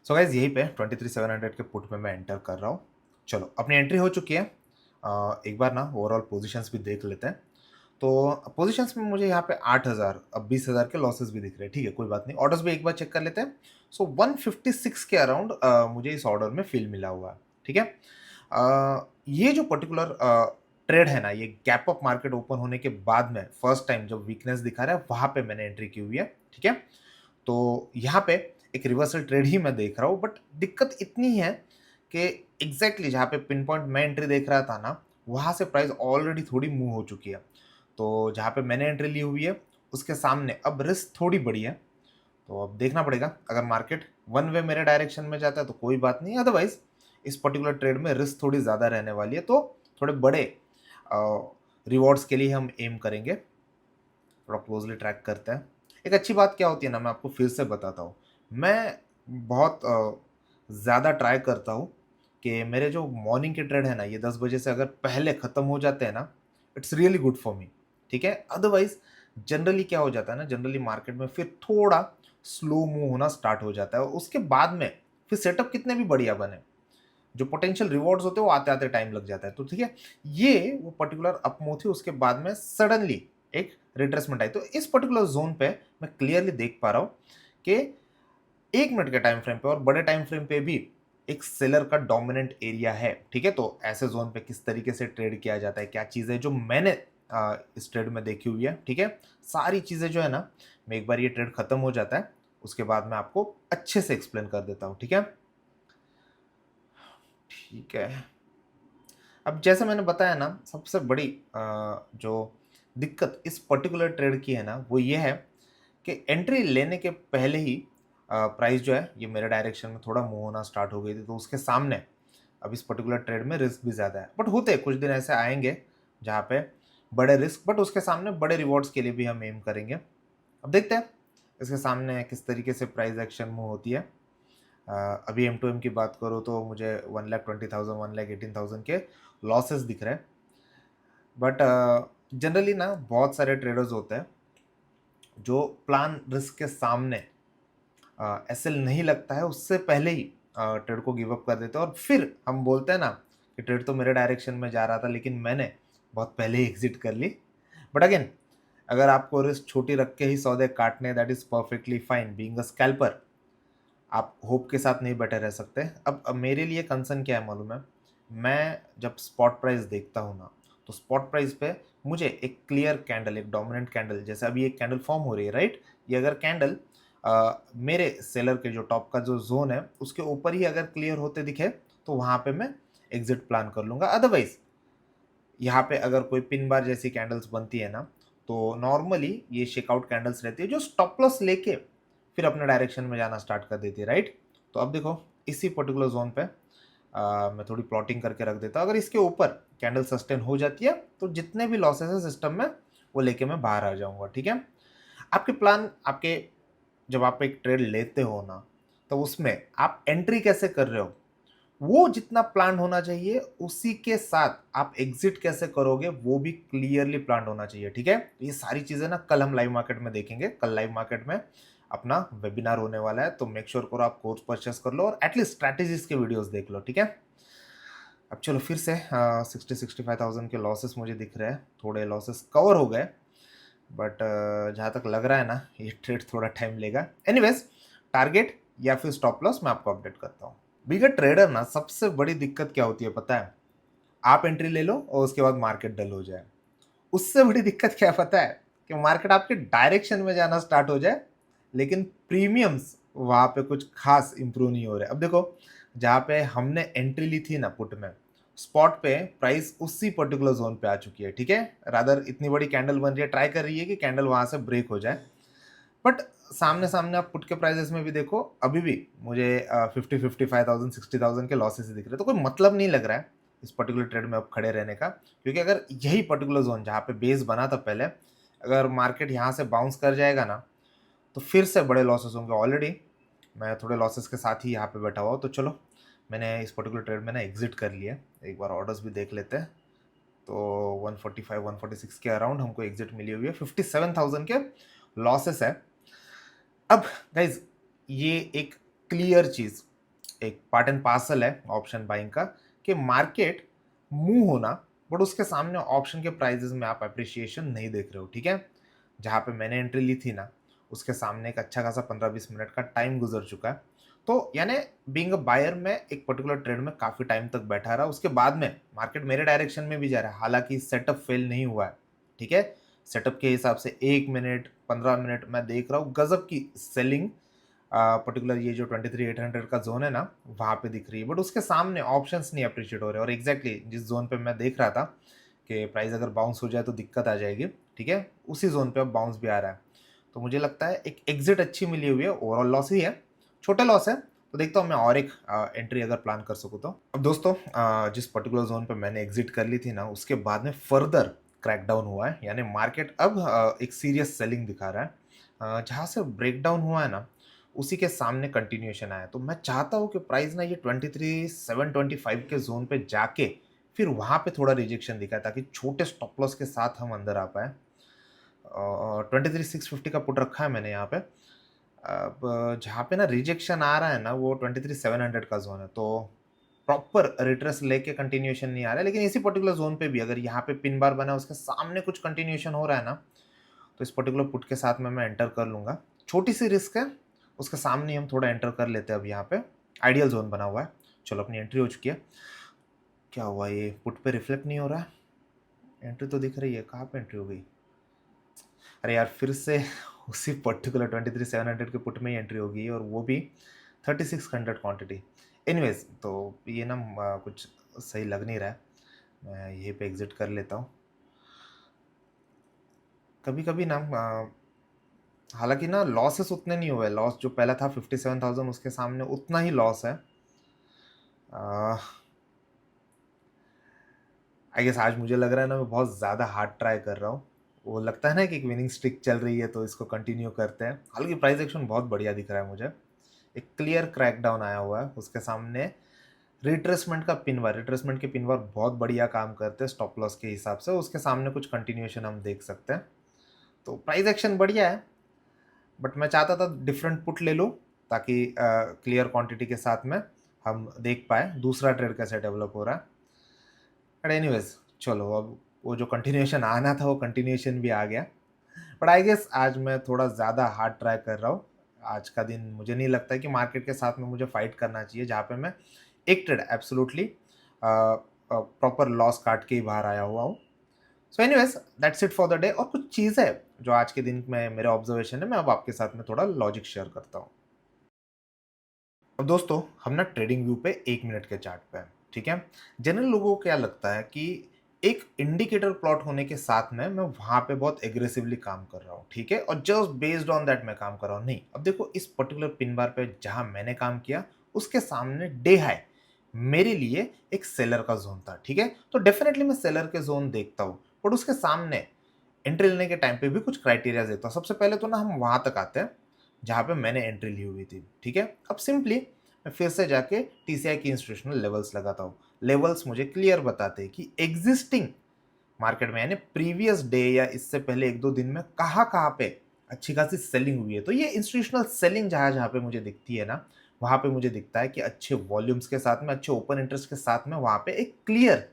So guys यहीं पे 23,700 के पुट में मैं एंटर कर रहा हूँ। चलो अपनी एंट्री हो चुकी है। एक बार ना ओवरऑल पोजीशंस भी देख लेते हैं। तो पोजीशंस में मुझे यहाँ पे 8,000 अब 20,000 के लॉसेस भी दिख रहे हैं। ठीक है, कोई बात नहीं। ऑर्डर्स भी एक बार चेक कर लेते हैं। सो 156 के अराउंड मुझे इस ऑर्डर में फिल मिला हुआ है। ठीक है, ये जो पर्टिकुलर ट्रेड है ना, ये गैप अप मार्केट ओपन होने के बाद में फर्स्ट टाइम जब वीकनेस दिखा रहा है वहां पे मैंने एंट्री की हुई है। ठीक है, तो यहाँ पे एक रिवर्सल ट्रेड ही मैं देख रहा हूँ, बट दिक्कत इतनी है कि एग्जैक्टली जहाँ पे पिन पॉइंट मैं एंट्री देख रहा था ना, वहाँ से प्राइस ऑलरेडी थोड़ी मूव हो चुकी है। तो जहाँ पे मैंने एंट्री ली हुई है उसके सामने अब रिस्क थोड़ी बड़ी है। तो अब देखना पड़ेगा, अगर मार्केट वन वे मेरे डायरेक्शन में जाता है तो कोई बात नहीं, अदरवाइज इस पर्टिकुलर ट्रेड में रिस्क थोड़ी ज़्यादा रहने वाली है। तो थोड़े बड़े रिवॉर्ड्स के लिए हम एम करेंगे। थोड़ा क्लोजली ट्रैक करते हैं। एक अच्छी बात क्या होती है ना, मैं आपको फिर से बताता हूँ। मैं बहुत ज़्यादा ट्राई करता हूँ कि मेरे जो मॉर्निंग के ट्रेड है ना, ये 10 बजे से अगर पहले ख़त्म हो जाते हैं ना, it's really good for me. ठीक है, अदरवाइज जनरली क्या हो जाता है ना, जनरली मार्केट में फिर थोड़ा स्लो मूव होना स्टार्ट हो जाता है, और उसके बाद में फिर सेटअप कितने भी बढ़िया बने, जो पोटेंशियल रिवॉर्ड्स होते हैं वो आते आते टाइम लग जाता है। तो ठीक है, ये वो पर्टिकुलर अपमूव थी, उसके बाद में सडनली एक रिट्रेसमेंट आई। तो इस पर्टिकुलर जोन पे मैं क्लियरली देख पा रहा हूँ कि 1 मिनट के टाइम फ्रेम पे और बड़े टाइम फ्रेम पे भी एक सेलर का डोमिनेंट एरिया है। ठीक है, तो ऐसे जोन पे किस तरीके से ट्रेड किया जाता है, क्या चीज़ें जो मैंने इस ट्रेड में देखी हुई है। ठीक है, सारी चीज़ें जो है ना, मैं एक बार ये ट्रेड खत्म हो जाता है उसके बाद मैं आपको अच्छे से एक्सप्लेन कर देता हूँ। ठीक है, ठीक है। अब जैसे मैंने बताया ना, सबसे बड़ी जो दिक्कत इस पर्टिकुलर ट्रेड की है ना, वो ये है कि एंट्री लेने के पहले ही प्राइस जो है ये मेरे डायरेक्शन में थोड़ा मूव होना स्टार्ट हो गई थी। तो उसके सामने अब इस पर्टिकुलर ट्रेड में रिस्क भी ज़्यादा है, बट होते कुछ दिन ऐसे आएंगे जहाँ पे बड़े रिस्क बट उसके सामने बड़े रिवॉर्ड्स के लिए भी हम एम करेंगे। अब देखते हैं इसके सामने किस तरीके से प्राइस एक्शन मूव होती है। अभी M2M की बात करूँ तो मुझे 1,20,000 1,18,000 के लॉसेस दिख रहे हैं। बट जनरली ना बहुत सारे ट्रेडर्स होते हैं जो प्लान रिस्क के सामने एसएल नहीं लगता है उससे पहले ही ट्रेड को गिव अप कर देते हैं, और फिर हम बोलते हैं ना कि ट्रेड तो मेरे डायरेक्शन में जा रहा था लेकिन मैंने बहुत पहले ही एग्जिट कर ली। बट अगेन, अगर आपको रिस्क छोटी रख के ही सौदे काटने, that is perfectly fine. Being a scalper आप होप के साथ नहीं बैठे रह सकते। अब मेरे लिए कंसर्न क्या है मालूम है, मैं जब स्पॉट प्राइस देखता हूँ ना, तो स्पॉट प्राइस पे मुझे एक क्लियर कैंडल, एक डोमिनेंट कैंडल, जैसे अभी एक कैंडल फॉर्म हो रही है राइट, ये अगर कैंडल मेरे सेलर के जो टॉप का जो जोन है उसके ऊपर ही अगर क्लियर होते दिखे तो वहाँ पे मैं एग्जिट प्लान कर लूँगा। अदरवाइज यहाँ पे अगर कोई पिन बार जैसी कैंडल्स बनती है ना, तो नॉर्मली ये शेकआउट कैंडल्स रहती है जो स्टॉप लॉस लेके फिर अपने डायरेक्शन में जाना स्टार्ट कर देती है राइट। तो अब देखो इसी पर्टिकुलर जोन पे मैं थोड़ी प्लॉटिंग करके रख देता हूँ। अगर इसके ऊपर कैंडल सस्टेन हो जाती है तो जितने भी लॉसेस है सिस्टम में वो लेके मैं बाहर आ जाऊंगा। ठीक है, आपके प्लान, आपके जब आप एक ट्रेड लेते हो ना, तो उसमें आप एंट्री कैसे कर रहे हो वो जितना प्लान होना चाहिए, उसी के साथ आप एग्जिट कैसे करोगे वो भी क्लियरली प्लान होना चाहिए। ठीक है, तो ये सारी चीजें ना कल हम लाइव मार्केट में देखेंगे। कल लाइव मार्केट में अपना वेबिनार होने वाला है, तो मेक श्योर करो आप कोर्स परचेस कर लो और एटलीस्ट स्ट्रैटेजीज के वीडियोस देख लो। ठीक है, अब चलो फिर से 60-65,000 के लॉसेस मुझे दिख रहे हैं, थोड़े लॉसेस कवर हो गए, बट जहाँ तक लग रहा है ना ये ट्रेड थोड़ा टाइम लेगा। एनीवेज, टारगेट या फिर स्टॉप लॉस मैं आपको अपडेट करता हूँ। बिगर ट्रेडर ना सबसे बड़ी दिक्कत क्या होती है पता है, आप एंट्री ले लो और उसके बाद मार्केट डल हो जाए। उससे बड़ी दिक्कत क्या है पता है, कि मार्केट आपके डायरेक्शन में जाना स्टार्ट हो जाए लेकिन प्रीमियम्स वहां पे कुछ खास इंप्रूव नहीं हो रहे। अब देखो, जहाँ पे हमने एंट्री ली थी ना पुट में, स्पॉट पे प्राइस उसी पर्टिकुलर जोन पे आ चुकी है। ठीक है, रादर इतनी बड़ी कैंडल बन रही है, ट्राई कर रही है कि कैंडल वहां से ब्रेक हो जाए। बट सामने सामने आप पुट के प्राइसेस में भी देखो, अभी भी मुझे 50-55,000 60,000 के लॉसेस दिख रहे हैं। तो कोई मतलब नहीं लग रहा है इस पर्टिकुलर ट्रेड में अब खड़े रहने का, क्योंकि अगर यही पर्टिकुलर जोन जहाँ पे बेस बना था पहले, अगर मार्केट यहाँ से बाउंस कर जाएगा ना, तो फिर से बड़े लॉसेस होंगे। ऑलरेडी मैं थोड़े लॉसेस के साथ ही यहाँ पे बैठा हुआ हूँ। तो चलो, मैंने इस पर्टिकुलर ट्रेड में ना एग्जिट कर लिया। एक बार ऑर्डर्स भी देख लेते हैं। तो 145 146 के अराउंड हमको एग्जिट मिली हुई है, 57,000 के लॉसेस है। अब गाइज, ये एक क्लियर चीज एक पार्ट एंड पार्सल है ऑप्शन बाइंग का कि मार्केट मूव होना, बट उसके सामने ऑप्शन के प्राइजेस में आप अप्रिशिएशन नहीं देख रहे हो, ठीक है। जहाँ पे मैंने एंट्री ली थी ना, उसके सामने एक अच्छा खासा 15-20 मिनट का टाइम गुजर चुका है। तो यानी बीइंग अ बायर में एक पर्टिकुलर ट्रेड में काफ़ी टाइम तक बैठा रहा, उसके बाद में मार्केट मेरे डायरेक्शन में भी जा रहा है, हालाँकि सेटअप फेल नहीं हुआ है, ठीक है। सेटअप के हिसाब से 1 मिनट, 15 मिनट मैं देख रहा हूँ गज़ब की सेलिंग पर्टिकुलर ये जो 23,800 का ज़ोन है ना, वहाँ पे दिख रही है। बट उसके सामने ऑप्शंस नहीं एप्रिशिएट हो रहे और एग्ज़ैक्टली जिस ज़ोन पे मैं देख रहा था कि प्राइस अगर बाउंस हो जाए तो दिक्कत आ जाएगी, ठीक है? उसी ज़ोन पे अब बाउंस भी आ रहा है। तो मुझे लगता है एक एग्ज़िट अच्छी मिली हुई है, ओवरऑल लॉस ही है, छोटा लॉस है। तो देखता हूँ मैं और एक एंट्री अगर प्लान कर सकूँ तो। अब दोस्तों जिस पर्टिकुलर ज़ोन पे मैंने एग्ज़िट कर ली थी ना, उसके बाद में फर्दर क्रैकडाउन हुआ है, यानी मार्केट अब एक सीरियस सेलिंग दिखा रहा है। जहाँ से ब्रेकडाउन हुआ है ना, उसी के सामने कंटिन्यूएशन आया। तो मैं चाहता हूँ कि प्राइस ना ये 23,725 के ज़ोन पे जाके फिर वहाँ पे थोड़ा रिजेक्शन दिखाए, ताकि छोटे स्टॉप लॉस के साथ हम अंदर आ पाएँ। 23,650 का पुट रखा है मैंने यहाँ पे। अब जहाँ पे ना रिजेक्शन आ रहा है ना, वो 23,700 का ज़ोन है, तो प्रॉपर रिट्रेस लेके कंटिन्यूएशन नहीं आ रहा है। लेकिन इसी पर्टिकुलर ज़ोन पे भी अगर यहाँ पे पिन बार बना है, उसके सामने कुछ कंटिन्यूएशन हो रहा है ना, तो इस पर्टिकुलर पुट के साथ में मैं एंटर कर लूँगा। छोटी-सी रिस्क है, उसके सामने ही हम थोड़ा एंटर कर लेते हैं अब यहाँ पे। आइडियल ज़ोन बना हुआ है। चलो अपनी एंट्री हो चुकी है। क्या हुआ ये पुट पे रिफ्लेक्ट नहीं हो रहा है? एंट्री तो दिख रही है, कहाँ पे एंट्री हो गई? अरे यार फिर से उसी पर्टिकुलर 23,700 के पुट में ही एंट्री हो गई है और वो भी 3600 क्वांटिटी। एनीवेज़ तो ये ना कुछ सही लग नहीं रहा है। मैं यहीं पे एग्ज़िट कर लेता हूँ। कभी-कभी ना हालाँकि ना लॉसेस उतने नहीं हुए, लॉस जो पहला था 57,000 उसके सामने उतना ही लॉस है। अ, आई गेस आज मुझे लग रहा है ना मैं बहुत ज़्यादा हार्ड ट्राई कर रहा हूँ। वो लगता है ना कि एक विनिंग स्ट्रिक चल रही है तो इसको कंटिन्यू करते हैं। हालाँकि प्राइस एक्शन बहुत बढ़िया दिख रहा है मुझे। एक क्लियर क्रैकडाउन आया हुआ है, उसके सामने रिट्रेसमेंट के पिन बार बहुत बढ़िया काम करते हैं स्टॉप लॉस के हिसाब से, उसके सामने कुछ कंटिन्यूएशन हम देख सकते हैं। तो प्राइस एक्शन बढ़िया है, बट मैं चाहता था डिफरेंट पुट ले लूँ ताकि क्लियर क्वांटिटी के साथ में हम देख पाएँ दूसरा ट्रेड कैसे डेवलप हो रहा है। बट एनीवेज़ चलो अब वो जो कंटिन्यूएशन आना था वो कंटिन्यूएशन भी आ गया। बट आई गेस आज मैं थोड़ा ज़्यादा हार्ड ट्राई कर रहा हूँ। आज का दिन मुझे नहीं लगता है कि मार्केट के साथ में मुझे फाइट करना चाहिए, जहाँ पे मैं एक ट्रेड एब्सोल्युटली प्रॉपर लॉस काट के ही बाहर आया हुआ हूँ। So anyways that's it for the day. और कुछ चीज़ है जो आज के दिन में मेरे ऑब्जर्वेशन है, मैं अब आपके साथ में थोड़ा लॉजिक शेयर करता हूँ। अब दोस्तों हम ना ट्रेडिंग व्यू पे 1 मिनट के चार्ट पे हैं, ठीक है? जनरल लोगों को क्या लगता है कि एक इंडिकेटर प्लॉट होने के साथ में मैं वहाँ पे बहुत एग्रेसिवली काम कर रहा हूँ, ठीक है? और जस्ट बेस्ड ऑन दैट मैं काम कर रहा हूँ, नहीं। अब देखो इस पर्टिकुलर पिन बार पे जहाँ मैंने काम किया, उसके सामने डे हाई मेरे लिए एक सेलर का ज़ोन था, ठीक है? तो डेफिनिटली मैं सेलर के ज़ोन देखता हूँ, बट उसके सामने एंट्री लेने के टाइम पे भी कुछ क्राइटेरियाज़ देखता हूँ। सबसे पहले तो ना हम वहाँ तक आते हैं, जहाँ पे मैंने एंट्री ली हुई थी, ठीक है? अब सिंपली मैं फिर से जाके टीसीआई की इंस्टीट्यूशनल लेवल्स लगाता हूँ। लेवल्स मुझे क्लियर बताते हैं कि एग्जिस्टिंग मार्केट में यानी प्रीवियस डे या इससे पहले 1-2 दिन में कहाँ-कहाँ पे अच्छी खासी सेलिंग हुई है। तो ये इंस्टीट्यूशनल सेलिंग जहाँ-जहाँ पे मुझे दिखती है ना, वहाँ पे मुझे दिखता है कि अच्छे वॉल्यूम्स के साथ में, अच्छे ओपन इंटरेस्ट के साथ में वहाँ पे एक क्लियर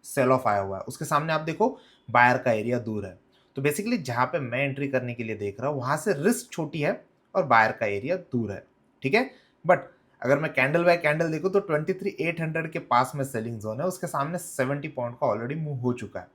सेल ऑफ आया हुआ है। उसके सामने आप देखो बायर का एरिया दूर है। तो बेसिकली जहाँ पे मैं एंट्री करने के लिए देख रहा हूँ, वहाँ से रिस्क छोटी है और बायर का एरिया दूर है, ठीक है? बट अगर मैं कैंडल बाय कैंडल देखूँ तो 23,800 के पास में सेलिंग ज़ोन है, उसके सामने 70 पॉइंट का ऑलरेडी मूव हो चुका है,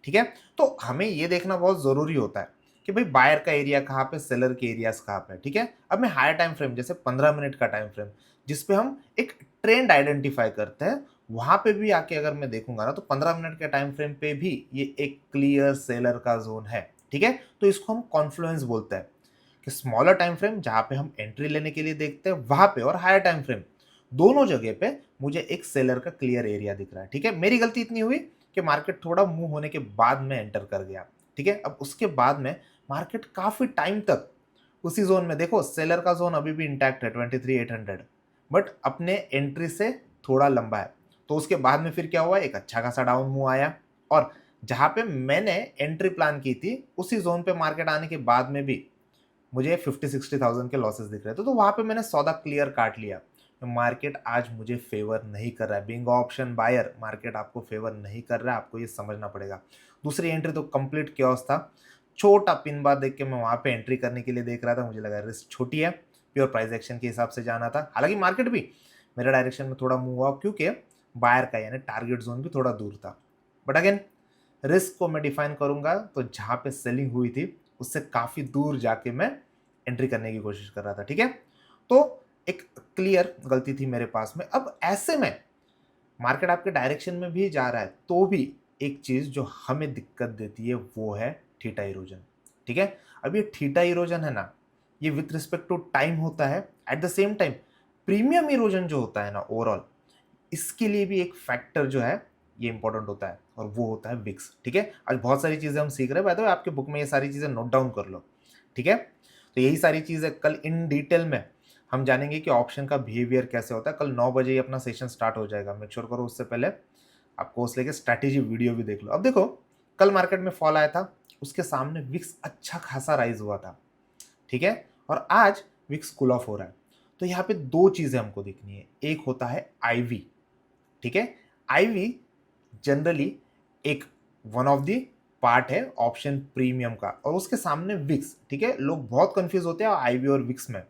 ठीक है? तो हमें ये देखना बहुत ज़रूरी होता है कि भाई बायर का एरिया कहाँ पे, सेलर के एरियाज़ कहाँ पे है, ठीक है? अब मैं हायर टाइम फ्रेम जैसे 15 मिनट का टाइम फ्रेम जिस पे हम एक ट्रेंड आइडेंटिफाई करते हैं, वहाँ पे भी आके अगर मैं देखूँगा ना तो 15 मिनट के टाइम फ्रेम पे भी ये एक क्लियर सेलर का ज़ोन है, ठीक है? तो इसको हम कॉन्फ्लुएंस बोलते हैं कि स्मॉलर टाइम फ्रेम जहाँ पे हम एंट्री लेने के लिए देखते हैं वहाँ पे और हायर टाइम फ्रेम दोनों जगह पे मुझे एक सेलर का क्लियर एरिया दिख रहा है, ठीक है? मेरी गलती इतनी हुई कि मार्केट थोड़ा मूव होने के बाद में एंटर कर गया, ठीक है? अब उसके बाद में मार्केट काफ़ी टाइम तक उसी ज़ोन में, देखो सेलर का ज़ोन अभी भी इंटैक्ट है 23,800, बट अपने एंट्री से थोड़ा लंबा है। तो उसके बाद में फिर क्या हुआ, एक अच्छा खासा डाउन मूव आया और जहाँ पे मैंने एंट्री प्लान की थी उसी ज़ोन पे मार्केट आने के बाद में भी मुझे 50-60,000 के लॉसेस दिख रहे थे, तो वहाँ पे मैंने सौदा क्लियर काट लिया। मार्केट आज मुझे फेवर नहीं कर रहा है, बीइंग ऑप्शन बायर मार्केट आपको फेवर नहीं कर रहा है, आपको ये समझना पड़ेगा। दूसरी एंट्री तो कंप्लीट क्योस था, छोटा पिन बार देख के मैं वहां पे एंट्री करने के लिए देख रहा था, मुझे लगा रिस्क छोटी है, प्योर प्राइस एक्शन के हिसाब से जाना था। हालांकि मार्केट भी मेरे डायरेक्शन में थोड़ा मूव हुआ क्योंकि बायर का यानी टारगेट जोन भी थोड़ा दूर था। बट अगेन रिस्क को मैं डिफाइन करूंगा तो जहां पे सेलिंग हुई थी उससे काफी दूर जाके मैं एंट्री करने की कोशिश कर रहा था। ठीक है, तो एक क्लियर गलती थी मेरे पास में। अब ऐसे में मार्केट आपके डायरेक्शन में भी जा रहा है तो भी एक चीज जो हमें दिक्कत देती है वो है थीटा इरोजन। ठीक है, अब ये थीटा इरोजन है ना, ये विथ रिस्पेक्ट टू टाइम होता है, at the same time premium erosion जो होता है ना ओवरऑल, इसके लिए भी एक फैक्टर जो है ये इंपॉर्टेंट होता है और वो होता है विक्स। ठीक है, आज बहुत सारी चीजें हम सीख रहे हैं, बाय द वे आपके बुक में ये सारी चीजें नोट डाउन कर लो। ठीक है, तो यही सारी चीजें कल इन डिटेल में हम जानेंगे कि ऑप्शन का बिहेवियर कैसे होता है। कल 9 बजे ही अपना सेशन स्टार्ट हो जाएगा, मेक श्योर करो उससे पहले आप कोर्स लेके स्ट्रैटेजी वीडियो भी देख लो। अब देखो कल मार्केट में फॉल आया था, उसके सामने विक्स अच्छा खासा राइज हुआ था। ठीक है, और आज विक्स कूल ऑफ हो रहा है। तो यहाँ पे दो चीजें हमको दिखनी है, एक होता है आईवी। ठीक है, आईवी जनरली एक वन ऑफ द पार्ट है ऑप्शन प्रीमियम का, और उसके सामने विक्स। ठीक है, लोग बहुत कंफ्यूज होते हैं आईवी और विक्स में।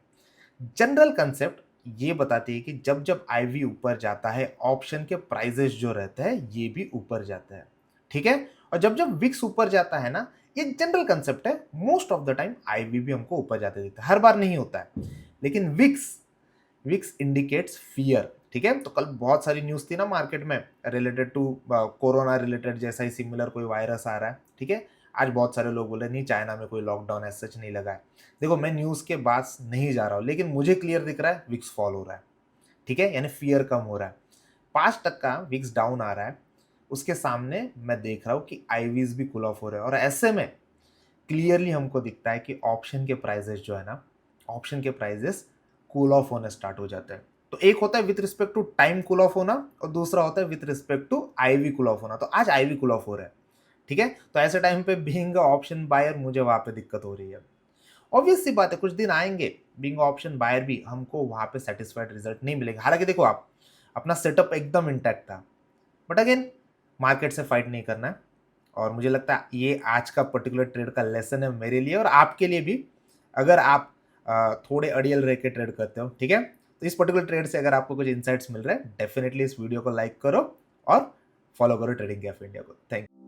जनरल कंसेप्ट ये बताती है कि जब जब आईवी ऊपर जाता है ऑप्शन के प्राइजेस जो रहते हैं ये भी ऊपर जाता है। ठीक है, और जब जब विक्स ऊपर जाता है ना, ये जनरल कंसेप्ट है, most of the time IV भी हमको ऊपर जाते दिखता है, हर बार नहीं होता है, लेकिन विक्स विक्स इंडिकेट्स फियर। ठीक है, तो कल बहुत सारी न्यूज थी ना मार्केट में रिलेटेड टू कोरोना रिलेटेड, जैसा ही सिमिलर कोई वायरस आ रहा है। ठीक है, आज बहुत सारे लोग बोले नहीं चाइना में कोई लॉकडाउन एज सच नहीं लगा है। देखो मैं न्यूज के बाद नहीं जा रहा हूँ, लेकिन मुझे क्लियर दिख रहा है विक्स फॉल हो रहा है। ठीक है, यानी फियर कम हो रहा है, 5% विक्स डाउन आ रहा है, उसके सामने मैं देख रहा हूँ कि आईवीज भी कूल ऑफ हो रहे हैं। और ऐसे में क्लियरली हमको दिखता है कि ऑप्शन के प्राइजेस जो है ना, ऑप्शन के प्राइजेस कूल ऑफ होने स्टार्ट हो जाते हैं। तो एक होता है with respect to time cool off होना और दूसरा होता है with respect to IV cool off होना। तो आज आईवी कूल ऑफ हो रहा है। ठीक है, तो ऐसे टाइम पे बीइंग ऑप्शन बायर मुझे वहां पे दिक्कत हो रही है। ऑब्वियस सी बात है, कुछ दिन आएंगे बीइंग ऑप्शन बायर भी हमको वहां पे सेटिस्फाइड रिजल्ट नहीं मिलेगा। हालांकि देखो आप अपना सेटअप एकदम इंटैक्ट था, बट अगेन मार्केट से फाइट नहीं करना है। और मुझे लगता है ये आज का पर्टिकुलर ट्रेड का लेसन है मेरे लिए और आपके लिए भी, अगर आप थोड़े अड़ियल रह के ट्रेड करते हो। ठीक है, तो इस पर्टिकुलर ट्रेड से अगर आपको कुछ इंसाइट्स मिल रहे हैं, डेफिनेटली इस वीडियो को लाइक करो और फॉलो करो ट्रेडिंग कैफे इंडिया को। Thank you.